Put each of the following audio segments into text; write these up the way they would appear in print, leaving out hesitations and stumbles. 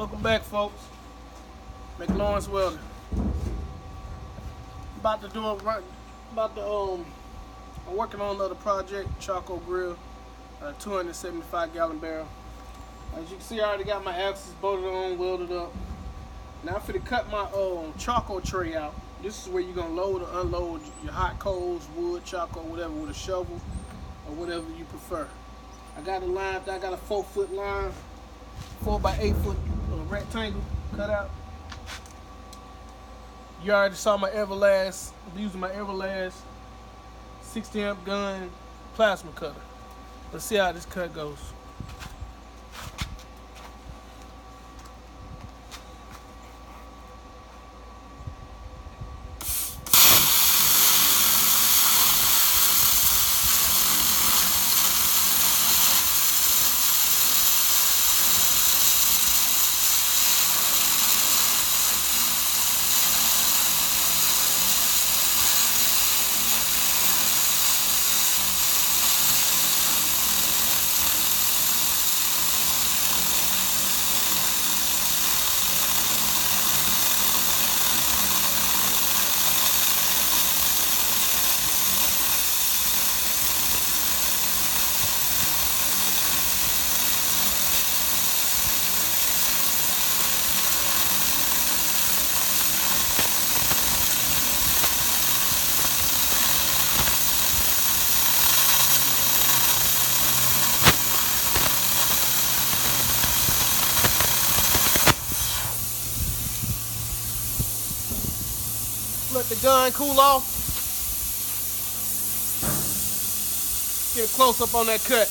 Welcome back, folks. McLaurins Welding. About to do a run. I'm working on another project, charcoal grill, 275 gallon barrel. As you can see, I already got my axles bolted on, welded up. Now I'm finna cut my charcoal tray out. This is where you're gonna load or unload your hot coals, wood, charcoal, whatever, with a shovel or whatever you prefer. I got a line. I got a 4-foot line, 4 by 8 foot rectangle cut out. You already saw my Everlast. I'm using my Everlast 60 amp gun plasma cutter. Let's see how this cut goes. Let the gun cool off. Get a close up on that cut.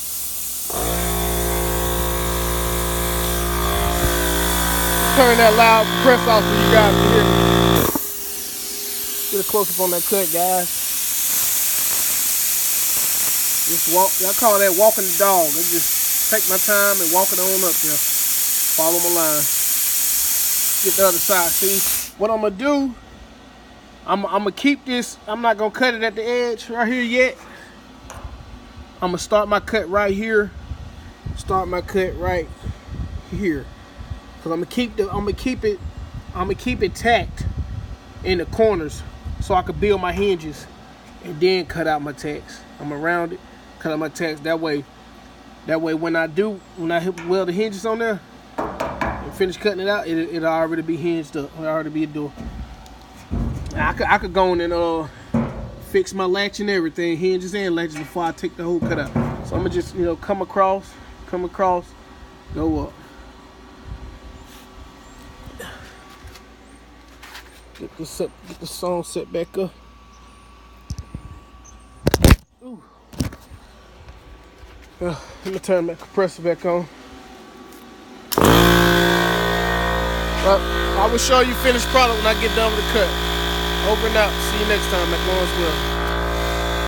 Turn that loud compressor off so you guys can hear me. Get a close up on that cut, guys. Just walk. I call that walking the dog. I just take my time and walk it on up there. Follow my line. Get the other side. See what I'm gonna do? I'm gonna keep this. I'm not gonna cut it at the edge right here yet. I'm gonna start my cut right here. Start my cut right here. Cause I'm gonna keep it tacked in the corners so I can build my hinges and then cut out my tacks. I'm gonna round it, cut out my tacks. That way when I weld the hinges on there and finish cutting it out, it'll already be hinged up. It'll already be a door. I could go in and fix my latch and everything, hinges and latches, before I take the whole cut out. So I'm gonna just come across, go up. Get the song set back up. Ooh. Let me turn that compressor back on. Well, I will show you finished product when I get done with the cut. Over and out. See you next time, McLaurins Welding.